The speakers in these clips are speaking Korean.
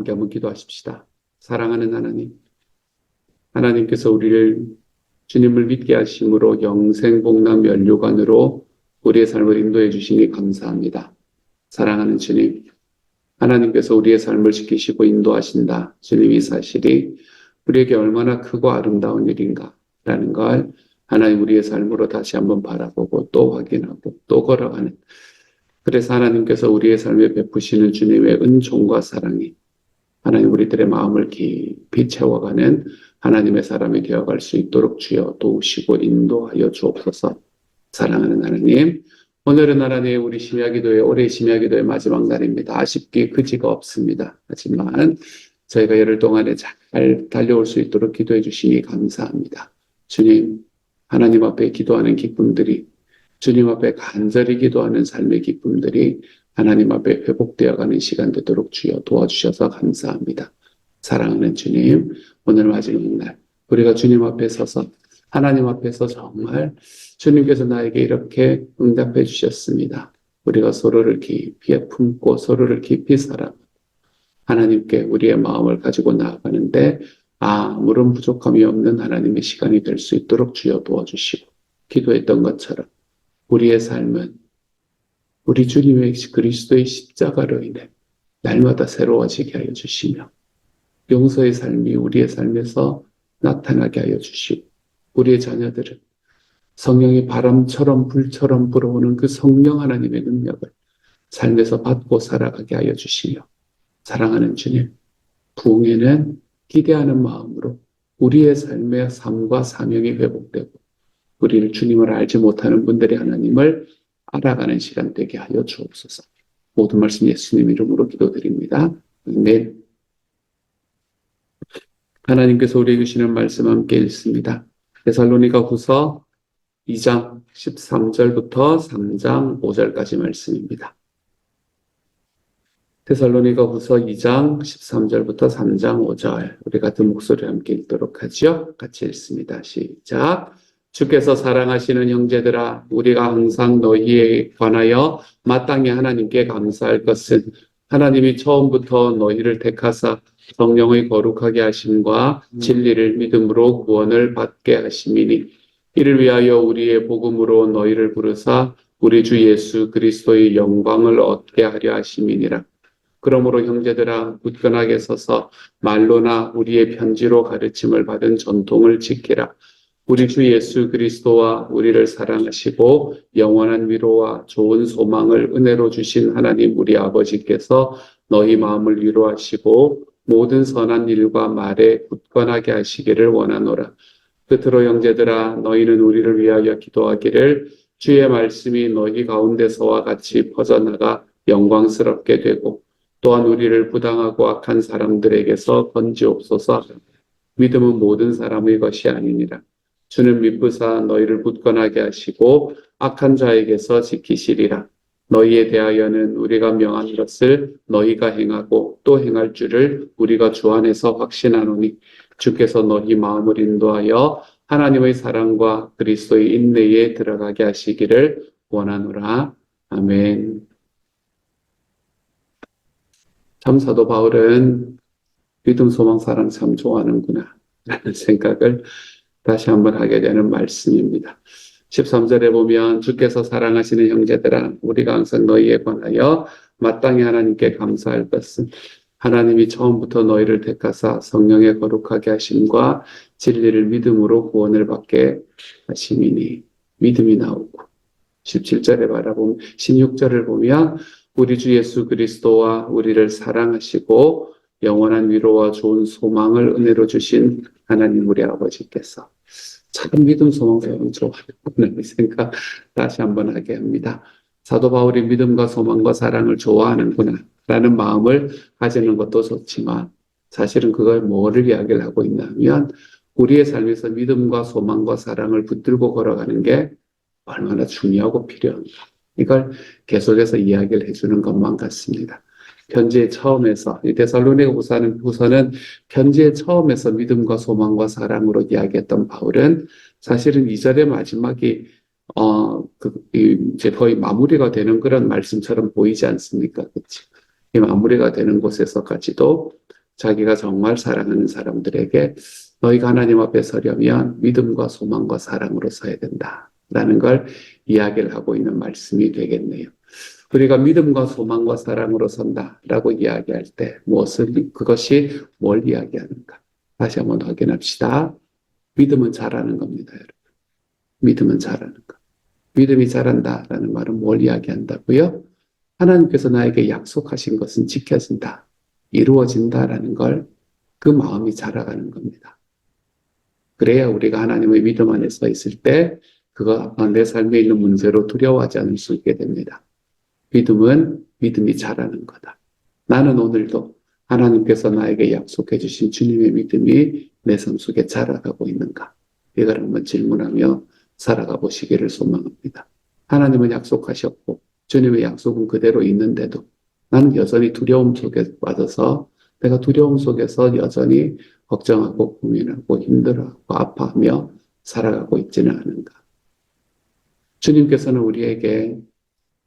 함께 한번 기도하십시다. 사랑하는 하나님, 하나님께서 우리를 주님을 믿게 하심으로 영생복락 면류관으로 우리의 삶을 인도해 주시니 감사합니다. 사랑하는 주님, 하나님께서 우리의 삶을 지키시고 인도하신다. 주님 이 사실이 우리에게 얼마나 크고 아름다운 일인가라는 걸 하나님 우리의 삶으로 다시 한번 바라보고 또 확인하고 또 걸어가는, 그래서 하나님께서 우리의 삶에 베푸시는 주님의 은총과 사랑이 하나님 우리들의 마음을 깊이 채워가는 하나님의 사람이 되어갈 수 있도록 주여 도우시고 인도하여 주옵소서. 사랑하는 하나님, 오늘은 하나님 우리 심야기도의 올해 심야기도의 마지막 날입니다. 아쉽게 그지가 없습니다. 하지만 저희가 열흘 동안에 잘 달려올 수 있도록 기도해 주시니 감사합니다. 주님, 하나님 앞에 기도하는 기쁨들이, 주님 앞에 간절히 기도하는 삶의 기쁨들이 하나님 앞에 회복되어가는 시간 되도록 주여 도와주셔서 감사합니다. 사랑하는 주님, 오늘 마지막 날 우리가 주님 앞에 서서 하나님 앞에서 정말 주님께서 나에게 이렇게 응답해 주셨습니다. 우리가 서로를 깊이 품고 서로를 깊이 사랑하고 하나님께 우리의 마음을 가지고 나아가는데 아무런 부족함이 없는 하나님의 시간이 될 수 있도록 주여 도와주시고, 기도했던 것처럼 우리의 삶은 우리 주님의 그리스도의 십자가로 인해 날마다 새로워지게 하여 주시며 용서의 삶이 우리의 삶에서 나타나게 하여 주시고, 우리의 자녀들은 성령의 바람처럼 불처럼 불어오는 그 성령 하나님의 능력을 삶에서 받고 살아가게 하여 주시며, 사랑하는 주님, 부흥에는 기대하는 마음으로 우리의 삶의 삶과 사명이 회복되고 우리를 주님을 알지 못하는 분들이 하나님을 알아가는 시간 되게 하여 주옵소서. 모든 말씀 예수님 이름으로 기도드립니다. 아멘. 하나님께서 우리에게 주시는 말씀 함께 읽습니다. 데살로니가후서 2장 13절부터 3장 5절까지 말씀입니다. 데살로니가후서 2장 13절부터 3장 5절, 우리 같은 목소리로 함께 읽도록 하죠. 같이 읽습니다. 시작. 주께서 사랑하시는 형제들아, 우리가 항상 너희에 관하여 마땅히 하나님께 감사할 것은 하나님이 처음부터 너희를 택하사 성령의 거룩하게 하심과 진리를 믿음으로 구원을 받게 하심이니, 이를 위하여 우리의 복음으로 너희를 부르사 우리 주 예수 그리스도의 영광을 얻게 하려 하심이니라. 그러므로 형제들아, 굳건하게 서서 말로나 우리의 편지로 가르침을 받은 전통을 지키라. 우리 주 예수 그리스도와 우리를 사랑하시고 영원한 위로와 좋은 소망을 은혜로 주신 하나님 우리 아버지께서 너희 마음을 위로하시고 모든 선한 일과 말에 굳건하게 하시기를 원하노라. 끝으로 형제들아, 너희는 우리를 위하여 기도하기를 주의 말씀이 너희 가운데서와 같이 퍼져나가 영광스럽게 되고 또한 우리를 부당하고 악한 사람들에게서 건지옵소서. 믿음은 모든 사람의 것이 아니니라. 주는 미쁘사 너희를 굳건하게 하시고 악한 자에게서 지키시리라. 너희에 대하여는 우리가 명한 것을 너희가 행하고 또 행할 줄을 우리가 주 안에서 확신하노니, 주께서 너희 마음을 인도하여 하나님의 사랑과 그리스도의 인내에 들어가게 하시기를 원하노라. 아멘. 참 사도 바울은 믿음, 소망, 사랑 참 좋아하는구나 라는 생각을 다시 한번 하게 되는 말씀입니다. 13절에 보면 주께서 사랑하시는 형제들아, 우리가 항상 너희에 관하여 마땅히 하나님께 감사할 것은 하나님이 처음부터 너희를 택하사 성령의 거룩하게 하심과 진리를 믿음으로 구원을 받게 하심이니, 믿음이 나오고, 17절에 바라보면 16절을 보면 우리 주 예수 그리스도와 우리를 사랑하시고 영원한 위로와 좋은 소망을 은혜로 주신 하나님 우리 아버지께서 참 믿음, 소망, 사랑 좋아하는 생각 다시 한번 하게 합니다. 사도 바울이 믿음과 소망과 사랑을 좋아하는구나 라는 마음을 가지는 것도 좋지만, 사실은 그걸 뭐를 이야기를 하고 있냐면 우리의 삶에서 믿음과 소망과 사랑을 붙들고 걸어가는 게 얼마나 중요하고 필요한가, 이걸 계속해서 이야기를 해주는 것만 같습니다. 편지의 처음에서, 이 데살로니가 후서는 편지의 처음에서 믿음과 소망과 사랑으로 이야기했던 바울은 사실은 2절의 마지막이 이제 거의 마무리가 되는 그런 말씀처럼 보이지 않습니까? 그렇죠? 이 마무리가 되는 곳에서까지도 자기가 정말 사랑하는 사람들에게 너희가 하나님 앞에 서려면 믿음과 소망과 사랑으로 서야 된다라는 걸 이야기를 하고 있는 말씀이 되겠네요. 우리가 믿음과 소망과 사랑으로 선다라고 이야기할 때 그것이 뭘 이야기하는가? 다시 한번 확인합시다. 믿음은 잘하는 겁니다, 여러분. 믿음은 잘하는 것. 믿음이 잘한다라는 말은 뭘 이야기한다고요? 하나님께서 나에게 약속하신 것은 지켜진다, 이루어진다라는 걸 그 마음이 자라가는 겁니다. 그래야 우리가 하나님의 믿음 안에 서 있을 때 내 삶에 있는 문제로 두려워하지 않을 수 있게 됩니다. 믿음은 믿음이 자라는 거다. 나는 오늘도 하나님께서 나에게 약속해 주신 주님의 믿음이 내 삶 속에 자라가고 있는가? 이걸 한번 질문하며 살아가 보시기를 소망합니다. 하나님은 약속하셨고 주님의 약속은 그대로 있는데도 나는 여전히 두려움 속에 빠져서 내가 두려움 속에서 여전히 걱정하고 고민하고 힘들어하고 아파하며 살아가고 있지는 않은가? 주님께서는 우리에게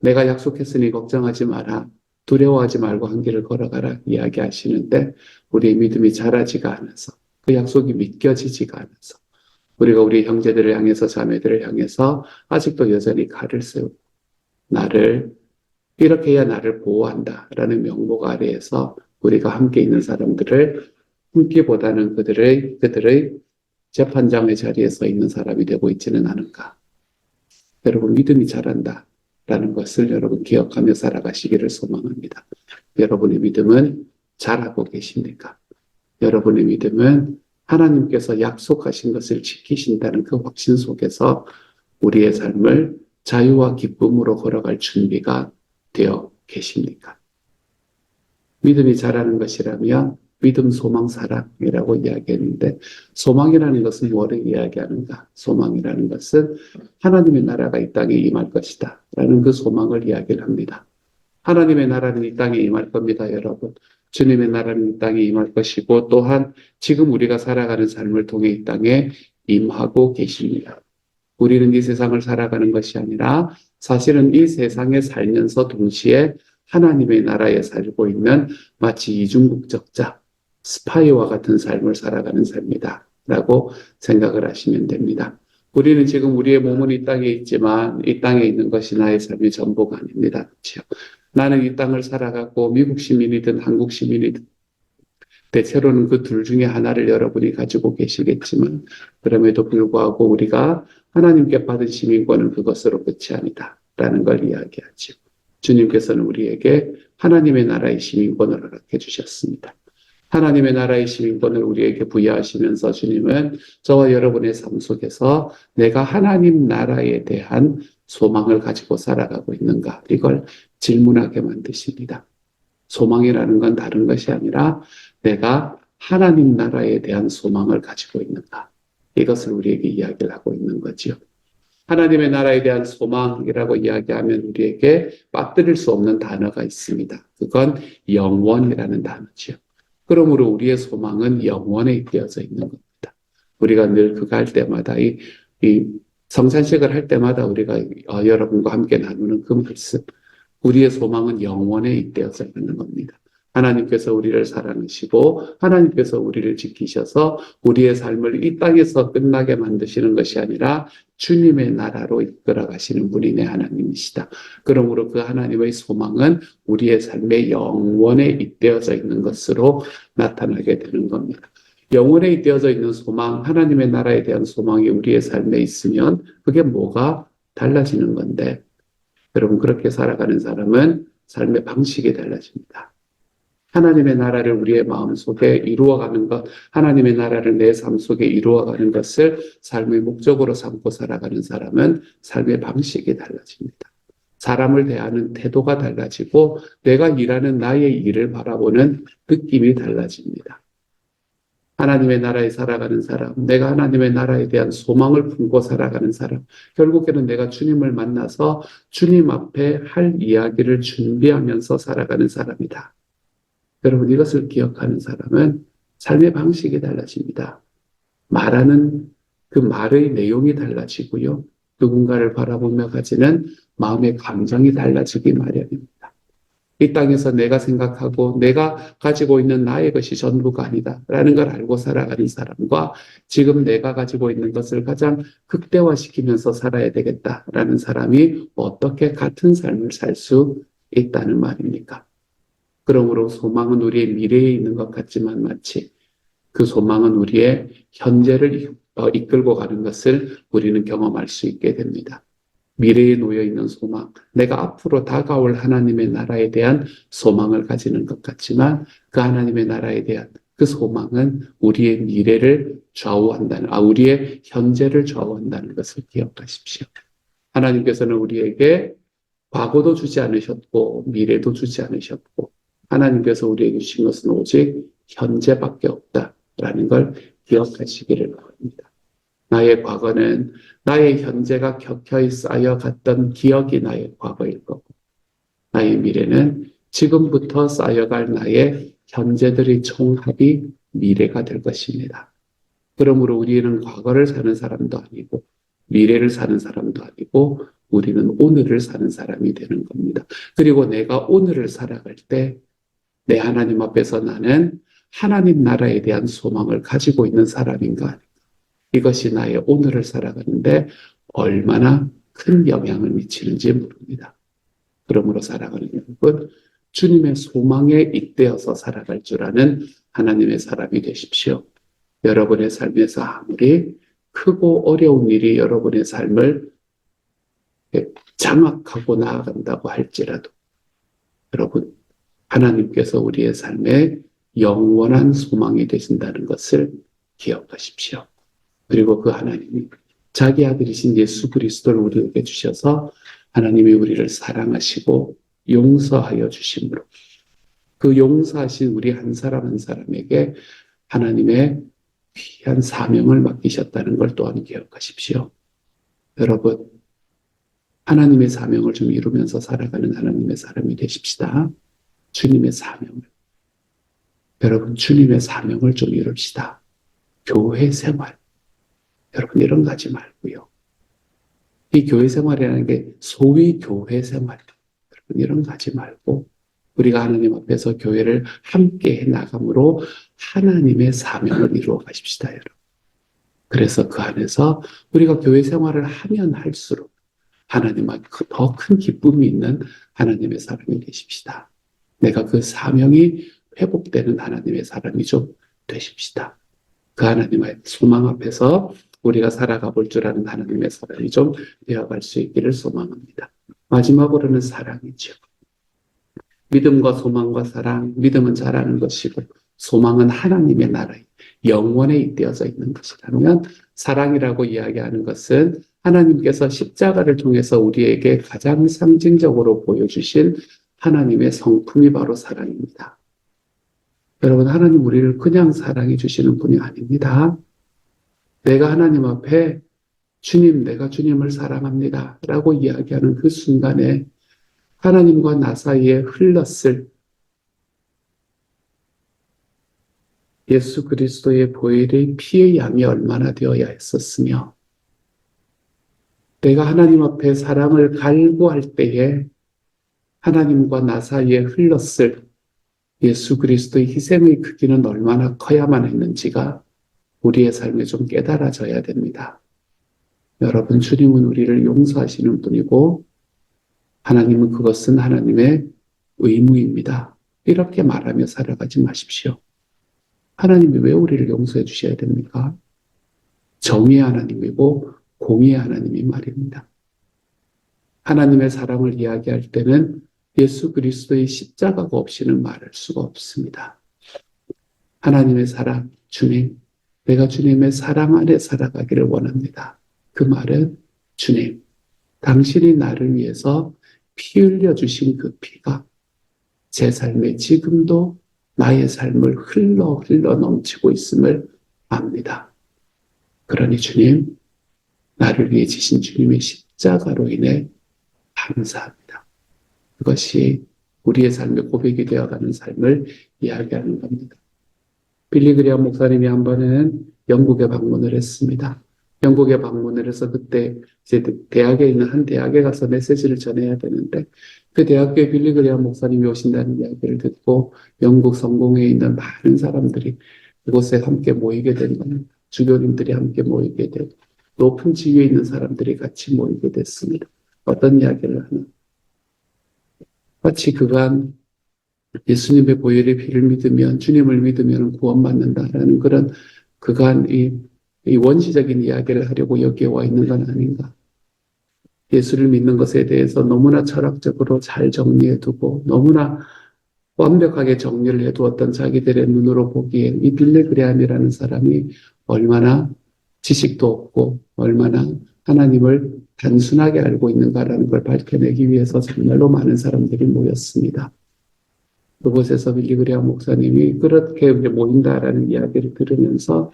내가 약속했으니 걱정하지 마라, 두려워하지 말고 한 길을 걸어가라 이야기하시는데 우리의 믿음이 자라지가 않아서 그 약속이 믿겨지지가 않아서 우리가 우리 형제들을 향해서 자매들을 향해서 아직도 여전히 칼을 세우고 이렇게 해야 나를 보호한다라는 명목 아래에서 우리가 함께 있는 사람들을 품기보다는 그들의 재판장의 자리에 서 있는 사람이 되고 있지는 않은가. 여러분, 믿음이 자란다라는 것을 여러분 기억하며 살아가시기를 소망합니다. 여러분의 믿음은 잘하고 계십니까? 여러분의 믿음은 하나님께서 약속하신 것을 지키신다는 그 확신 속에서 우리의 삶을 자유와 기쁨으로 걸어갈 준비가 되어 계십니까? 믿음이 자라는 것이라면 믿음, 소망, 사랑이라고 이야기했는데 소망이라는 것은 뭐를 이야기하는가? 소망이라는 것은 하나님의 나라가 이 땅에 임할 것이다 라는 그 소망을 이야기를 합니다. 하나님의 나라는 이 땅에 임할 겁니다, 여러분. 주님의 나라는 이 땅에 임할 것이고 또한 지금 우리가 살아가는 삶을 통해 이 땅에 임하고 계십니다. 우리는 이 세상을 살아가는 것이 아니라 사실은 이 세상에 살면서 동시에 하나님의 나라에 살고 있는 마치 이중국적자, 스파이와 같은 삶을 살아가는 삶이다 라고 생각을 하시면 됩니다. 우리는 지금 우리의 몸은 이 땅에 있지만 이 땅에 있는 것이 나의 삶의 전부가 아닙니다. 그렇죠? 나는 이 땅을 살아가고 미국 시민이든 한국 시민이든 대체로는 그 둘 중에 하나를 여러분이 가지고 계시겠지만 그럼에도 불구하고 우리가 하나님께 받은 시민권은 그것으로 끝이 아니다 라는 걸 이야기하죠. 주님께서는 우리에게 하나님의 나라의 시민권을 허락해 주셨습니다. 하나님의 나라의 시민권을 우리에게 부여하시면서 주님은 저와 여러분의 삶 속에서 내가 하나님 나라에 대한 소망을 가지고 살아가고 있는가 이걸 질문하게 만드십니다. 소망이라는 건 다른 것이 아니라 내가 하나님 나라에 대한 소망을 가지고 있는가 이것을 우리에게 이야기를 하고 있는 거죠. 하나님의 나라에 대한 소망이라고 이야기하면 우리에게 빠뜨릴 수 없는 단어가 있습니다. 그건 영원이라는 단어죠. 그러므로 우리의 소망은 영원에 잇대어져 있는 겁니다. 우리가 늘 그거 할 때마다 이 성찬식을 할 때마다 우리가 여러분과 함께 나누는 그 말씀, 우리의 소망은 영원에 잇대어져 있는 겁니다. 하나님께서 우리를 사랑하시고 하나님께서 우리를 지키셔서 우리의 삶을 이 땅에서 끝나게 만드시는 것이 아니라 주님의 나라로 이끌어 가시는 분이 하나님이시다. 그러므로 그 하나님의 소망은 우리의 삶의 영원에 잇대어져 있는 것으로 나타나게 되는 겁니다. 영원에 잇대어져 있는 소망, 하나님의 나라에 대한 소망이 우리의 삶에 있으면 그게 뭐가 달라지는 건데 여러분 그렇게 살아가는 사람은 삶의 방식이 달라집니다. 하나님의 나라를 우리의 마음속에 이루어가는 것, 하나님의 나라를 내 삶 속에 이루어가는 것을 삶의 목적으로 삼고 살아가는 사람은 삶의 방식이 달라집니다. 사람을 대하는 태도가 달라지고 내가 일하는 나의 일을 바라보는 느낌이 달라집니다. 하나님의 나라에 살아가는 사람, 내가 하나님의 나라에 대한 소망을 품고 살아가는 사람, 결국에는 내가 주님을 만나서 주님 앞에 할 이야기를 준비하면서 살아가는 사람이다. 여러분 이것을 기억하는 사람은 삶의 방식이 달라집니다. 말하는 그 말의 내용이 달라지고요. 누군가를 바라보며 가지는 마음의 감정이 달라지기 마련입니다. 이 땅에서 내가 생각하고 내가 가지고 있는 나의 것이 전부가 아니다 라는 걸 알고 살아가는 사람과 지금 내가 가지고 있는 것을 가장 극대화시키면서 살아야 되겠다라는 사람이 어떻게 같은 삶을 살 수 있다는 말입니까? 그러므로 소망은 우리의 미래에 있는 것 같지만 마치 그 소망은 우리의 현재를 이끌고 가는 것을 우리는 경험할 수 있게 됩니다. 미래에 놓여 있는 소망, 내가 앞으로 다가올 하나님의 나라에 대한 소망을 가지는 것 같지만 그 하나님의 나라에 대한 그 소망은 우리의 미래를 좌우한다는, 우리의 현재를 좌우한다는 것을 기억하십시오. 하나님께서는 우리에게 과거도 주지 않으셨고 미래도 주지 않으셨고 하나님께서 우리에게 주신 것은 오직 현재밖에 없다라는 걸 기억하시기를 바랍니다. 나의 과거는 나의 현재가 켜켜이 쌓여갔던 기억이 나의 과거일 거고 나의 미래는 지금부터 쌓여갈 나의 현재들의 총합이 미래가 될 것입니다. 그러므로 우리는 과거를 사는 사람도 아니고 미래를 사는 사람도 아니고 우리는 오늘을 사는 사람이 되는 겁니다. 그리고 내가 오늘을 살아갈 때 내 하나님 앞에서 나는 하나님 나라에 대한 소망을 가지고 있는 사람인가 아닌가. 이것이 나의 오늘을 살아가는데 얼마나 큰 영향을 미치는지 모릅니다. 그러므로 살아가는 여러분, 주님의 소망에 잇대어서 살아갈 줄 아는 하나님의 사람이 되십시오. 여러분의 삶에서 아무리 크고 어려운 일이 여러분의 삶을 장악하고 나아간다고 할지라도 여러분, 하나님께서 우리의 삶에 영원한 소망이 되신다는 것을 기억하십시오. 그리고 그 하나님이 자기 아들이신 예수 그리스도를 우리에게 주셔서 하나님이 우리를 사랑하시고 용서하여 주심으로 그 용서하신 우리 한 사람 한 사람에게 하나님의 귀한 사명을 맡기셨다는 걸 또한 기억하십시오. 여러분, 하나님의 사명을 좀 이루면서 살아가는 하나님의 사람이 되십시다. 주님의 사명을. 여러분, 주님의 사명을 좀 이룹시다. 교회 생활. 여러분, 이런 거 하지 말고요. 이 교회 생활이라는 게 소위 교회 생활. 여러분, 이런 거 하지 말고 우리가 하나님 앞에서 교회를 함께 해 나감으로 하나님의 사명을 이루어 가십시다, 여러분. 그래서 그 안에서 우리가 교회 생활을 하면 할수록 하나님 앞에 더 큰 기쁨이 있는 하나님의 사람이 되십시다. 내가 그 사명이 회복되는 하나님의 사람이 좀 되십시다. 그 하나님의 소망 앞에서 우리가 살아가 볼 줄 아는 하나님의 사람이 좀 되어갈 수 있기를 소망합니다. 마지막으로는 사랑이죠. 믿음과 소망과 사랑, 믿음은 잘하는 것이고 소망은 하나님의 나라에 영원에 잇대어져 있는 것이라면 사랑이라고 이야기하는 것은 하나님께서 십자가를 통해서 우리에게 가장 상징적으로 보여주신 하나님의 성품이 바로 사랑입니다. 여러분, 하나님 우리를 그냥 사랑해 주시는 분이 아닙니다. 내가 하나님 앞에 주님, 내가 주님을 사랑합니다 라고 이야기하는 그 순간에 하나님과 나 사이에 흘렀을 예수 그리스도의 보혈의 피의 양이 얼마나 되어야 했었으며 내가 하나님 앞에 사랑을 갈구할 때에 하나님과 나 사이에 흘렀을 예수 그리스도의 희생의 크기는 얼마나 커야만 했는지가 우리의 삶에 좀 깨달아져야 됩니다. 여러분, 주님은 우리를 용서하시는 분이고 하나님은 그것은 하나님의 의무입니다. 이렇게 말하며 살아가지 마십시오. 하나님이 왜 우리를 용서해 주셔야 됩니까? 정의의 하나님이고 공의의 하나님이 말입니다. 하나님의 사랑을 이야기할 때는 예수 그리스도의 십자가가 없이는 말할 수가 없습니다. 하나님의 사랑, 주님, 내가 주님의 사랑 안에 살아가기를 원합니다. 그 말은 주님, 당신이 나를 위해서 피 흘려 주신 그 피가 제 삶에 지금도 나의 삶을 흘러 넘치고 있음을 압니다. 그러니 주님, 나를 위해 지신 주님의 십자가로 인해 감사합니다. 그것이 우리의 삶의 고백이 되어가는 삶을 이야기하는 겁니다. 빌리 그레엄 목사님이 한 번은 영국에 방문을 했습니다. 영국에 방문을 해서 그때 이제 대학에 있는 한 대학에 가서 메시지를 전해야 되는데 그 대학교에 빌리그레암 목사님이 오신다는 이야기를 듣고 영국 성공에 있는 많은 사람들이 그곳에 함께 모이게 된 겁니다. 주교님들이 함께 모이게 되고 높은 지위에 있는 사람들이 같이 모이게 됐습니다. 어떤 이야기를 하나? 마치 그간 예수님의 보혈의 피를 믿으면 주님을 믿으면 구원받는다라는 그런 그간 이 원시적인 이야기를 하려고 여기에 와 있는 건 아닌가. 예수를 믿는 것에 대해서 너무나 철학적으로 잘 정리해두고 너무나 완벽하게 정리를 해두었던 자기들의 눈으로 보기엔 이 빌레그레암이라는 사람이 얼마나 지식도 없고 얼마나 하나님을 단순하게 알고 있는가라는 걸 밝혀내기 위해서 정말로 많은 사람들이 모였습니다. 그곳에서 빌리그레암 목사님이 그렇게 모인다라는 이야기를 들으면서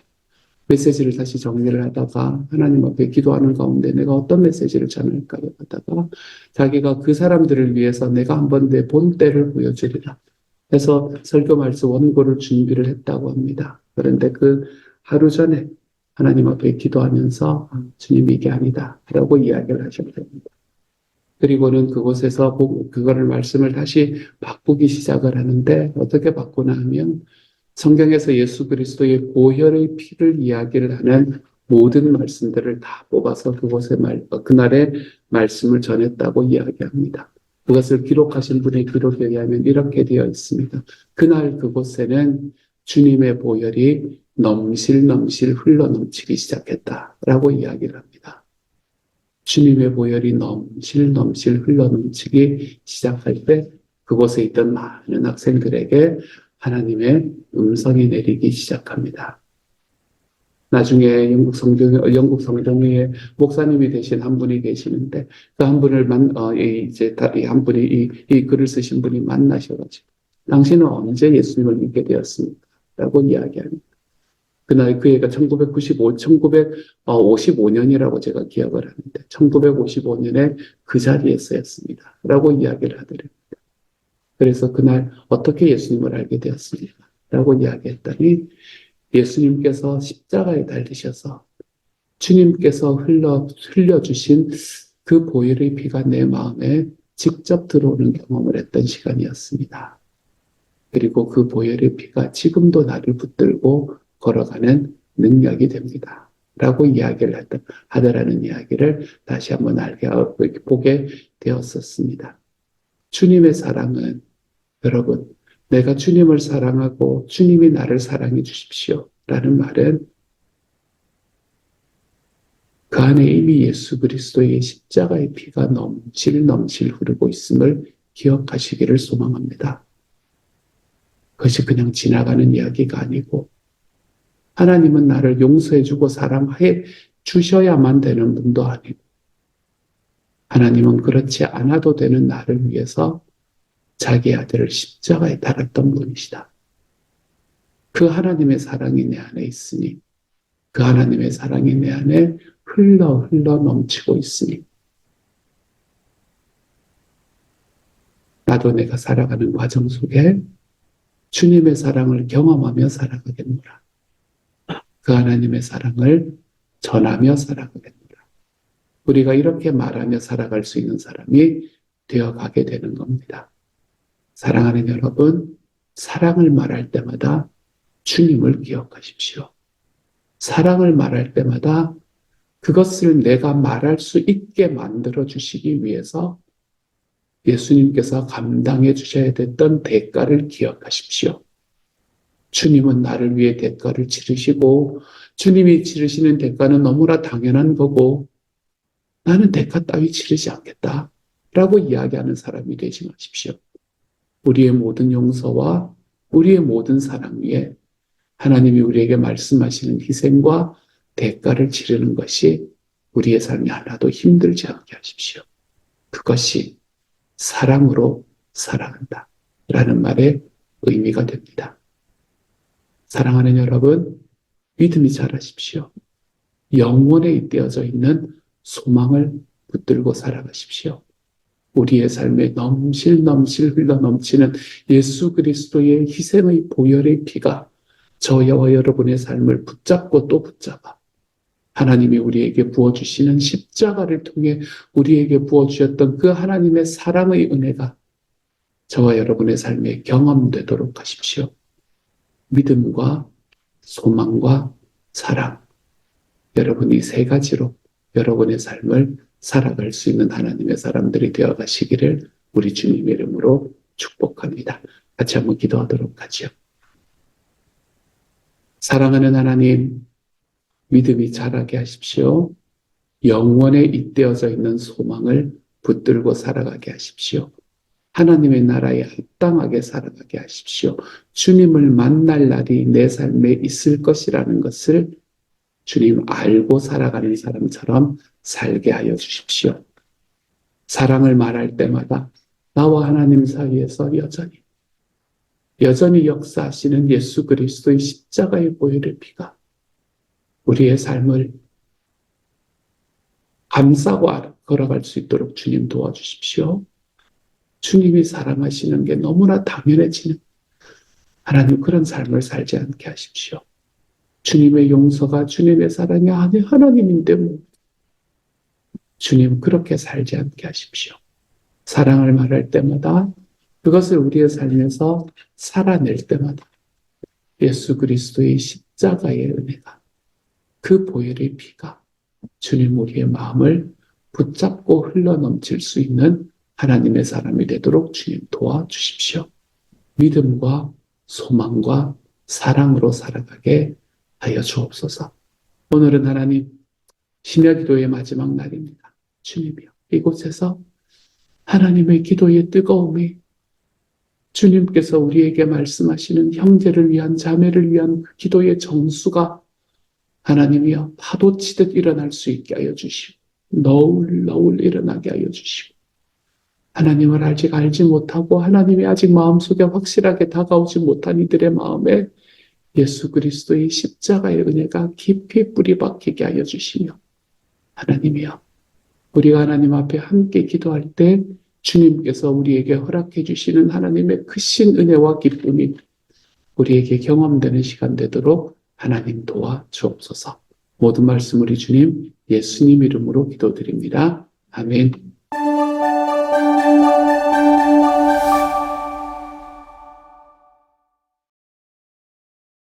메시지를 다시 정리를 하다가 하나님 앞에 기도하는 가운데 내가 어떤 메시지를 전할까요? 하다가 자기가 그 사람들을 위해서 내가 한번 내 본때를 보여주리라 해서 설교 말씀 원고를 준비를 했다고 합니다. 그런데 그 하루 전에 하나님 앞에 기도하면서 주님 이게 아니다 라고 이야기를 하셨답니다. 그리고는 그곳에서 그거를 말씀을 다시 바꾸기 시작을 하는데 어떻게 바꾸나 하면 성경에서 예수 그리스도의 보혈의 피를 이야기를 하는 모든 말씀들을 다 뽑아서 그날의 말씀을 전했다고 이야기합니다. 그것을 기록하신 분의 기록에 의하면 이렇게 되어 있습니다. 그날 그곳에는 주님의 보혈이 넘실넘실 흘러넘치기 시작했다라고 이야기를 합니다. 주님의 보혈이 넘실넘실 흘러넘치기 시작할 때 그곳에 있던 많은 학생들에게 하나님의 음성이 내리기 시작합니다. 나중에 영국 성경회의 목사님이 되신 한 분이 계시는데 그 한 분을 한 분이 이 글을 쓰신 분이 만나셔가지고 당신은 언제 예수님을 믿게 되었습니까? 라고 이야기합니다. 그날 그 애가 1955년이라고 제가 기억을 하는데 1955년에 그 자리에 쓰였습니다. 라고 이야기를 하더래요. 그래서 그날 어떻게 예수님을 알게 되었습니까? 라고 이야기했더니 예수님께서 십자가에 달리셔서 주님께서 흘려주신 그 보혈의 피가 내 마음에 직접 들어오는 경험을 했던 시간이었습니다. 그리고 그 보혈의 피가 지금도 나를 붙들고 걸어가는 능력이 됩니다. 라고 이야기를 하더라는 이야기를 다시 한번 보게 되었었습니다. 주님의 사랑은 여러분, 내가 주님을 사랑하고 주님이 나를 사랑해 주십시오. 라는 말은 그 안에 이미 예수 그리스도의 십자가의 피가 넘실 흐르고 있음을 기억하시기를 소망합니다. 그것이 그냥 지나가는 이야기가 아니고 하나님은 나를 용서해주고 사랑해 주셔야만 되는 분도 아니고 하나님은 그렇지 않아도 되는 나를 위해서 자기 아들을 십자가에 달았던 분이시다. 그 하나님의 사랑이 내 안에 있으니 그 하나님의 사랑이 내 안에 흘러 넘치고 있으니 나도 내가 살아가는 과정 속에 주님의 사랑을 경험하며 살아가겠노라. 그 하나님의 사랑을 전하며 살아가겠노라. 우리가 이렇게 말하며 살아갈 수 있는 사람이 되어가게 되는 겁니다. 사랑하는 여러분, 사랑을 말할 때마다 주님을 기억하십시오. 사랑을 말할 때마다 그것을 내가 말할 수 있게 만들어 주시기 위해서 예수님께서 감당해 주셔야 됐던 대가를 기억하십시오. 주님은 나를 위해 대가를 치르시고 주님이 치르시는 대가는 너무나 당연한 거고 나는 대가 따위 치르지 않겠다 라고 이야기하는 사람이 되지 마십시오. 우리의 모든 용서와 우리의 모든 사랑 위에 하나님이 우리에게 말씀하시는 희생과 대가를 치르는 것이 우리의 삶이 하나도 힘들지 않게 하십시오. 그것이 사랑으로 살아간다 라는 말의 의미가 됩니다. 사랑하는 여러분, 믿음이 자라십시오. 영원에 잇대어져 있는 소망을 붙들고 살아가십시오. 우리의 삶에 넘실 흘러넘치는 예수 그리스도의 희생의 보혈의 피가 저와 여러분의 삶을 붙잡고 또 붙잡아 하나님이 우리에게 부어주시는 십자가를 통해 우리에게 부어주셨던 그 하나님의 사랑의 은혜가 저와 여러분의 삶에 경험되도록 하십시오. 믿음과 소망과 사랑. 여러분이 세 가지로 여러분의 삶을 살아갈 수 있는 하나님의 사람들이 되어 가시기를 우리 주님의 이름으로 축복합니다. 같이 한번 기도하도록 하죠. 사랑하는 하나님, 믿음이 자라게 하십시오. 영원에 잇대어져 있는 소망을 붙들고 살아가게 하십시오. 하나님의 나라에 합당하게 살아가게 하십시오. 주님을 만날 날이 내 삶에 있을 것이라는 것을 주님 알고 살아가는 사람처럼 살게 하여 주십시오. 사랑을 말할 때마다 나와 하나님 사이에서 여전히 역사하시는 예수 그리스도의 십자가의 보혈의 피가 우리의 삶을 감싸고 걸어갈 수 있도록 주님 도와주십시오. 주님이 사랑하시는 게 너무나 당연해지는 하나님 그런 삶을 살지 않게 하십시오. 주님의 용서가 주님의 사랑이 하나님인데 주님 그렇게 살지 않게 하십시오. 사랑을 말할 때마다 그것을 우리의 삶에서 살아낼 때마다 예수 그리스도의 십자가의 은혜가 그 보혈의 피가 주님 우리의 마음을 붙잡고 흘러넘칠 수 있는 하나님의 사람이 되도록 주님 도와주십시오. 믿음과 소망과 사랑으로 살아가게 하여 주옵소서. 오늘은 하나님 심야기도의 마지막 날입니다. 주님이여 이곳에서 하나님의 기도의 뜨거움이 주님께서 우리에게 말씀하시는 형제를 위한 자매를 위한 그 기도의 정수가 하나님이여 파도치듯 일어날 수 있게 하여 주시고 너울 일어나게 하여 주시고 하나님을 아직 알지 못하고 하나님이 아직 마음속에 확실하게 다가오지 못한 이들의 마음에 예수 그리스도의 십자가의 은혜가 깊이 뿌리 박히게 하여 주시며 하나님이여 우리가 하나님 앞에 함께 기도할 때 주님께서 우리에게 허락해 주시는 하나님의 크신 은혜와 기쁨이 우리에게 경험되는 시간 되도록 하나님 도와 주옵소서. 모든 말씀 우리 주님 예수님 이름으로 기도드립니다. 아멘.